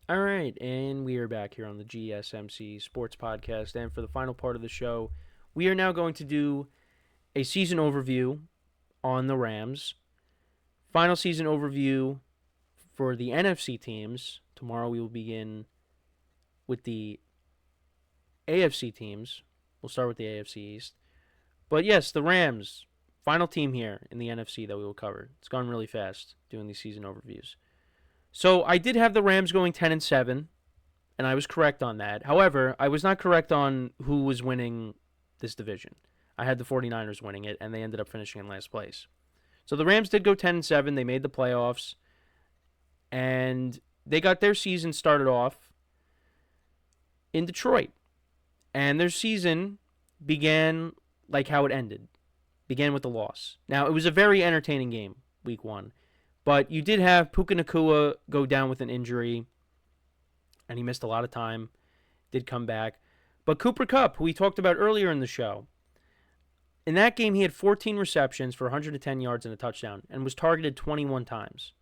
All right, and we are back here on the GSMC Sports Podcast. And for the final part of the show, we are now going to do a season overview on the Rams. Final season overview for the NFC teams. Tomorrow we will begin with the AFC teams. We'll start with the AFC East. But yes, the Rams, final team here in the NFC that we will cover. It's gone really fast doing these season overviews. So I did have the Rams going 10-7. And I was correct on that. However, I was not correct on who was winning this division. I had the 49ers winning it, and they ended up finishing in last place. So the Rams did go 10-7. They made the playoffs, and they got their season started off in Detroit. And their season began like how it ended. Began with a loss. Now, it was a very entertaining game, week one. But you did have Puka Nacua go down with an injury, and he missed a lot of time, did come back. But Cooper Kupp, who we talked about earlier in the show, in that game he had 14 receptions for 110 yards and a touchdown and was targeted 21 times.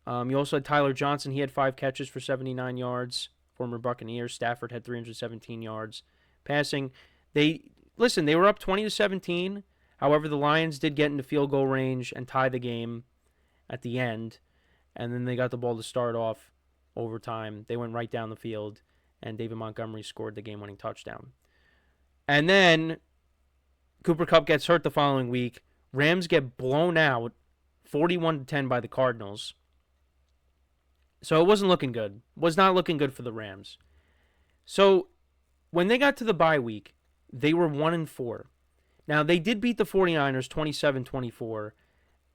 You also had Tyler Johnson. He had 5 catches for 79 yards, former Buccaneers. Stafford had 317 yards passing. They were up 20-17. However, the Lions did get into field goal range and tie the game at the end, and then they got the ball to start off overtime. They went right down the field, and David Montgomery scored the game-winning touchdown. And then Cooper Kupp gets hurt the following week. Rams get blown out 41-10 by the Cardinals. So it wasn't looking good. Was not looking good for the Rams. So when they got to the bye week, they were 1-4. Now, they did beat the 49ers 27-24,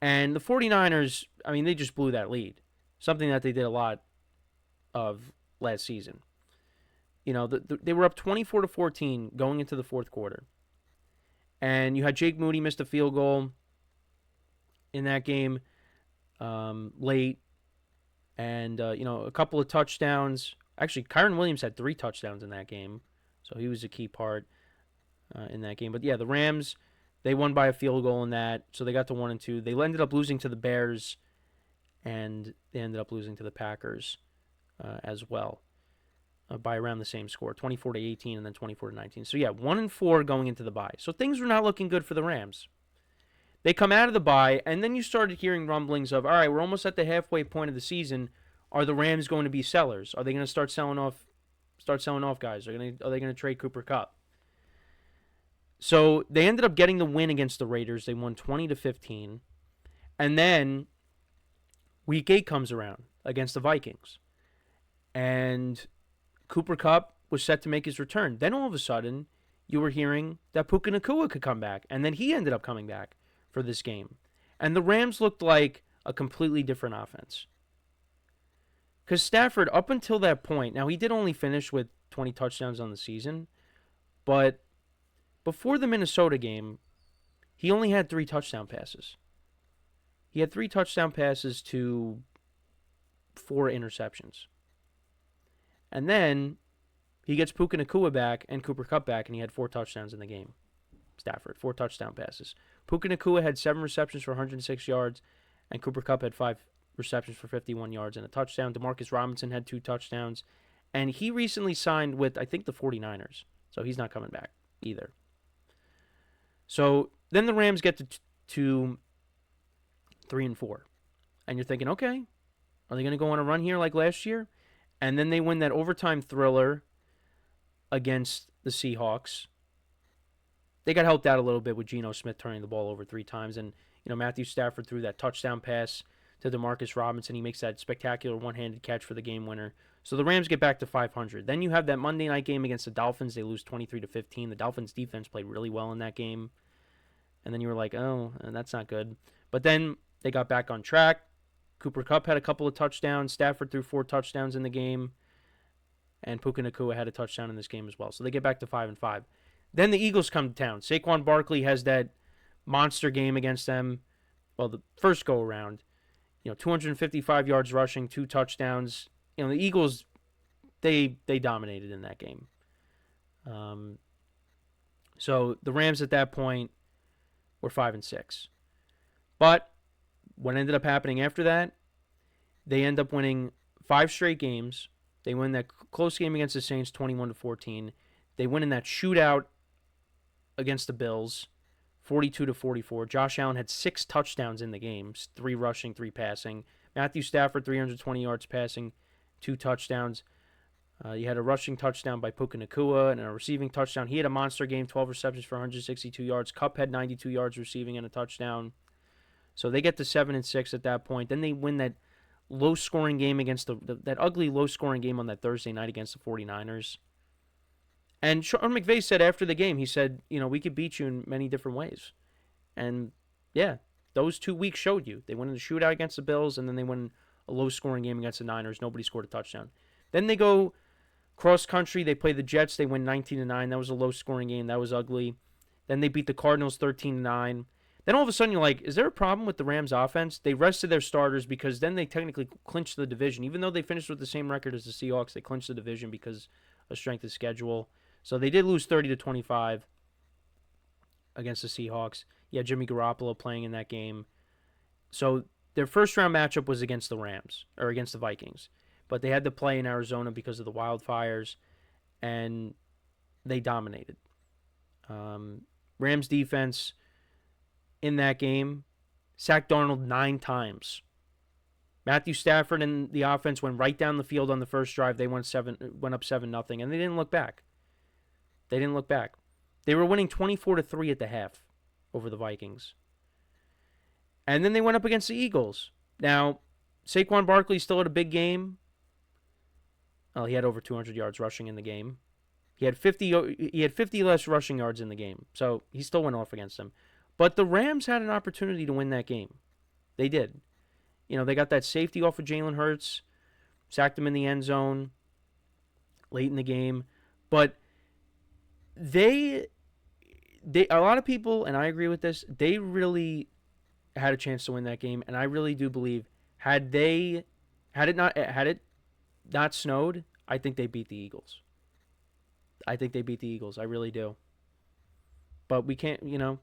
and the 49ers, they just blew that lead. Something that they did a lot of last season. They were up 24-14 going into the fourth quarter. And you had Jake Moody missed a field goal in that game late. And, a couple of touchdowns. Actually, Kyron Williams had 3 touchdowns in that game. So he was a key part in that game. But, yeah, the Rams, they won by a field goal in that. So they got to 1-2. They ended up losing to the Bears. And they ended up losing to the Packers as well by around the same score, 24-18 and then 24-19. So, yeah, 1-4 going into the bye. So things were not looking good for the Rams. They come out of the bye, and then you started hearing rumblings of, all right, we're almost at the halfway point of the season. Are the Rams going to be sellers? Are they going to start selling off guys? Are they going to trade Cooper Kupp? So they ended up getting the win against the Raiders. They won 20-15. And then Week 8 comes around against the Vikings. And Cooper Kupp was set to make his return. Then all of a sudden, you were hearing that Puka Nacua could come back. And then he ended up coming back for this game. And the Rams looked like a completely different offense. Because Stafford, up until that point, now he did only finish with 20 touchdowns on the season. But before the Minnesota game, he only had 3 touchdown passes. He had 3 touchdown passes to 4 interceptions. And then he gets Puka Nacua back and Cooper Kupp back, and he had 4 touchdowns in the game. Stafford, 4 touchdown passes. Puka Nacua had 7 receptions for 106 yards, and Cooper Kupp had 5 receptions for 51 yards and a touchdown. Demarcus Robinson had 2 touchdowns, and he recently signed with, I think, the 49ers, so he's not coming back either. So then the Rams get to 3-4, and you're thinking, okay, are they going to go on a run here like last year? And then they win that overtime thriller against the Seahawks. They got helped out a little bit with Geno Smith turning the ball over 3 times. And, Matthew Stafford threw that touchdown pass to Demarcus Robinson. He makes that spectacular one-handed catch for the game winner. So the Rams get back to 500. Then you have that Monday night game against the Dolphins. They lose 23-15. The Dolphins defense played really well in that game. And then you were like, oh, that's not good. But then they got back on track. Cooper Kupp had a couple of touchdowns. Stafford threw 4 touchdowns in the game. And Puka Nacua had a touchdown in this game as well. So they get back to 5-5. Then the Eagles come to town. Saquon Barkley has that monster game against them. Well, the first go-around. 255 yards rushing, 2 touchdowns. The Eagles, they dominated in that game. So the Rams at that point were 5-6. But what ended up happening after that, they end up winning 5 straight games. They win that close game against the Saints 21-14. They win in that shootout against the Bills 42-44. Josh Allen had 6 touchdowns in the game, 3 rushing, 3 passing. Matthew Stafford 320 yards passing, 2 touchdowns. You had a rushing touchdown by Puka Nacua and a receiving touchdown. He had a monster game, 12 receptions for 162 yards. Kupp had 92 yards receiving and a touchdown. So they get to 7-6 at that point. Then they win that low-scoring game against that ugly low-scoring game on that Thursday night against the 49ers. And Sean McVay said after the game, he said, we could beat you in many different ways. And, yeah, those 2 weeks showed you. They went in the shootout against the Bills, and then they won a low-scoring game against the Niners. Nobody scored a touchdown. Then they go cross-country. They play the Jets. They win 19-9. That was a low-scoring game. That was ugly. Then they beat the Cardinals 13-9. Then all of a sudden you're like, is there a problem with the Rams offense? They rested their starters because then they technically clinched the division. Even though they finished with the same record as the Seahawks, they clinched the division because of strength of schedule. So they did lose 30-25 against the Seahawks. Yeah, Jimmy Garoppolo playing in that game. So their first round matchup was against the Rams, or against the Vikings. But they had to play in Arizona because of the wildfires, and they dominated. Rams defense in that game sacked Darnold 9 times. Matthew Stafford and the offense went right down the field on the first drive. They went up 7-0, and they didn't look back. They were winning 24-3 at the half over the Vikings. And then they went up against the Eagles. Now, Saquon Barkley still had a big game. Well, he had over 200 yards rushing in the game. He had 50 less rushing yards in the game. So he still went off against them. But the Rams had an opportunity to win that game. They did. They got that safety off of Jalen Hurts, sacked him in the end zone late in the game. But a lot of people, and I agree with this, they really had a chance to win that game, and I really do believe had it not snowed, I think they beat the Eagles. I really do. But we can't,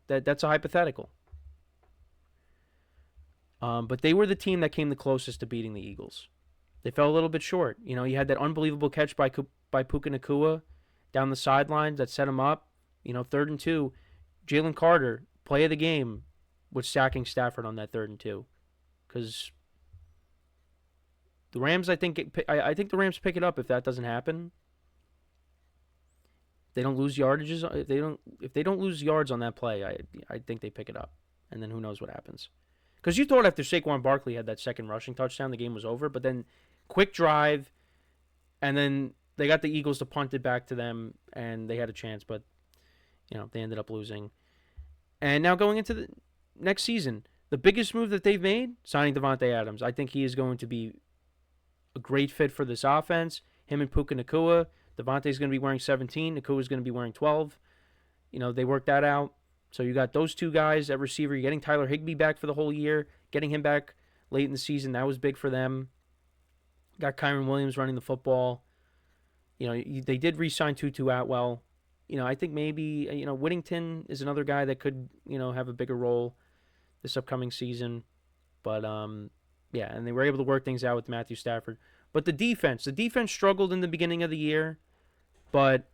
that's a hypothetical. But they were the team that came the closest to beating the Eagles. They fell a little bit short. You had that unbelievable catch by Puka Nacua down the sidelines that set him up. 3rd and 2. Jalen Carter, play of the game, was sacking Stafford on that 3rd and 2. Because the Rams, I think the Rams pick it up if that doesn't happen. They don't lose yardages. If they don't lose yards on that play, I think they pick it up. And then who knows what happens. Because you thought after Saquon Barkley had that second rushing touchdown, the game was over. But then quick drive, and then they got the Eagles to punt it back to them, and they had a chance. But, they ended up losing. And now going into the next season, the biggest move that they've made, signing Davante Adams. I think he is going to be a great fit for this offense. Him and Puka Nacua. Davante's going to be wearing 17. Nakua's going to be wearing 12. They worked that out. So you got those 2 guys at receiver. You're getting Tyler Higbee back for the whole year. Getting him back late in the season, that was big for them. Got Kyron Williams running the football. They did re-sign Tutu Atwell. I think maybe, Whittington is another guy that could, have a bigger role this upcoming season. But, yeah, and they were able to work things out with Matthew Stafford. But the defense struggled in the beginning of the year, but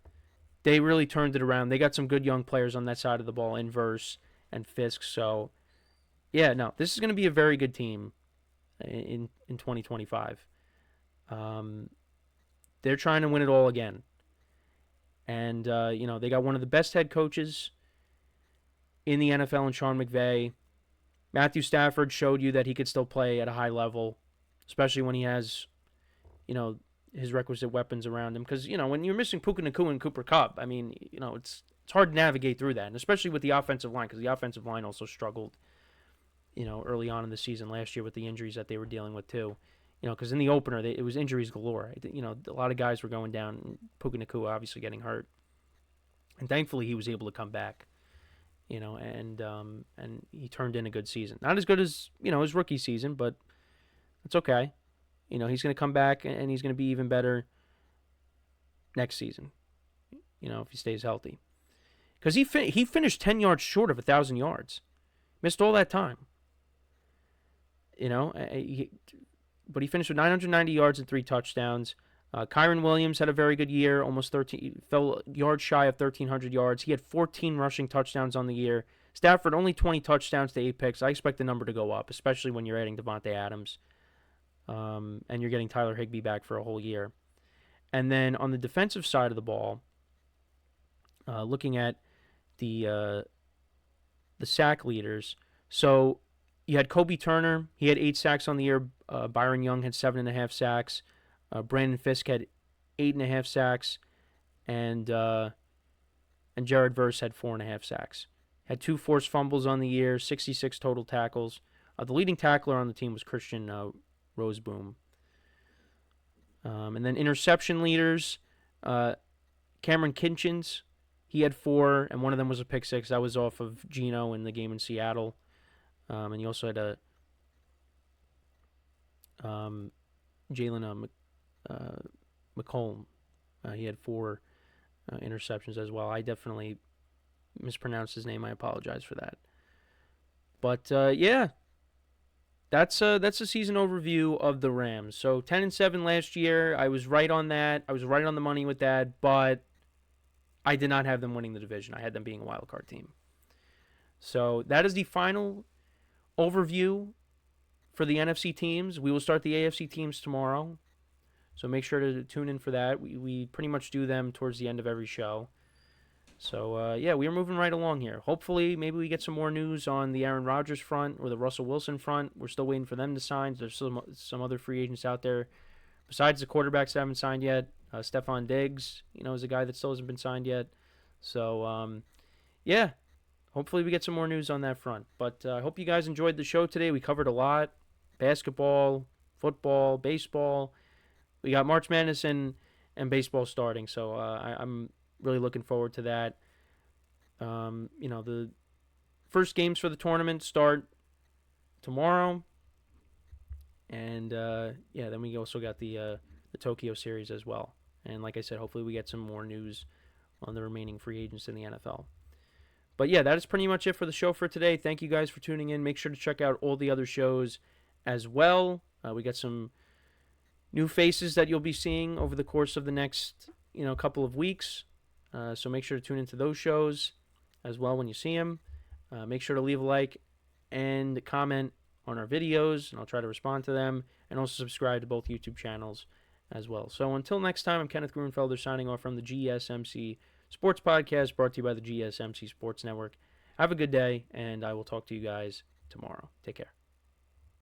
they really turned it around. They got some good young players on that side of the ball, Inverse and Fisk. So, yeah, no, this is going to be a very good team in 2025. They're trying to win it all again. And, they got one of the best head coaches in the NFL in Sean McVay. Matthew Stafford showed you that he could still play at a high level, especially when he has, his requisite weapons around him. Because, when you're missing Puka Nacua and Cooper Kupp, I mean, it's hard to navigate through that. And especially with the offensive line, because the offensive line also struggled, early on in the season last year with the injuries that they were dealing with too. Because in the opener, it was injuries galore. A lot of guys were going down. Puka Nacua obviously getting hurt. And thankfully, he was able to come back, and he turned in a good season. Not as good as, his rookie season, but it's okay. He's going to come back, and he's going to be even better next season, if he stays healthy. Because he finished 10 yards short of 1,000 yards. Missed all that time. but he finished with 990 yards and 3 touchdowns. Kyron Williams had a very good year, almost 13, fell yards shy of 1,300 yards. He had 14 rushing touchdowns on the year. Stafford only 20 touchdowns to 8 picks. I expect the number to go up, especially when you're adding Devontae Adams, and you're getting Tyler Higbee back for a whole year. And then on the defensive side of the ball, looking at the sack leaders, so you had Kobe Turner. He had 8 sacks on the year. Byron Young had 7.5 sacks. Brandon Fisk had 8.5 sacks, and Jared Verse had 4.5 sacks. Had 2 forced fumbles on the year, 66 total tackles. The leading tackler on the team was Christian Roseboom. And then interception leaders, Cameron Kinchins, he had 4, and one of them was a pick six. That was off of Geno in the game in Seattle. And he also had Jalen McCollum. He had 4 interceptions as well. I definitely mispronounced his name. I apologize for that. But yeah, that's a season overview of the Rams. So 10-7 last year. I was right on that. I was right on the money with that, but I did not have them winning the division. I had them being a wild card team. So that is the final overview for the NFC teams. We will start the AFC teams tomorrow, so make sure to tune in for that. We pretty much do them towards the end of every show. So, yeah, we are moving right along here. Hopefully, maybe we get some more news on the Aaron Rodgers front or the Russell Wilson front. We're still waiting for them to sign. There's some other free agents out there besides the quarterbacks that haven't signed yet. Stephon Diggs, is a guy that still hasn't been signed yet. So, yeah, hopefully we get some more news on that front. But I hope you guys enjoyed the show today. We covered a lot. Basketball, football, baseball. We got March Madness and baseball starting. So I'm really looking forward to that. The first games for the tournament start tomorrow. And, then we also got the Tokyo series as well. And like I said, hopefully we get some more news on the remaining free agents in the NFL. But yeah, that is pretty much it for the show for today. Thank you guys for tuning in. Make sure to check out all the other shows as well. We got some new faces that you'll be seeing over the course of the next, couple of weeks. So make sure to tune into those shows as well when you see them. Make sure to leave a like and comment on our videos, and I'll try to respond to them. And also subscribe to both YouTube channels as well. So until next time, I'm Kenneth Grunfelder signing off from the GSMC Sports Podcast, brought to you by the GSMC Sports Network. Have a good day, and I will talk to you guys tomorrow. Take care.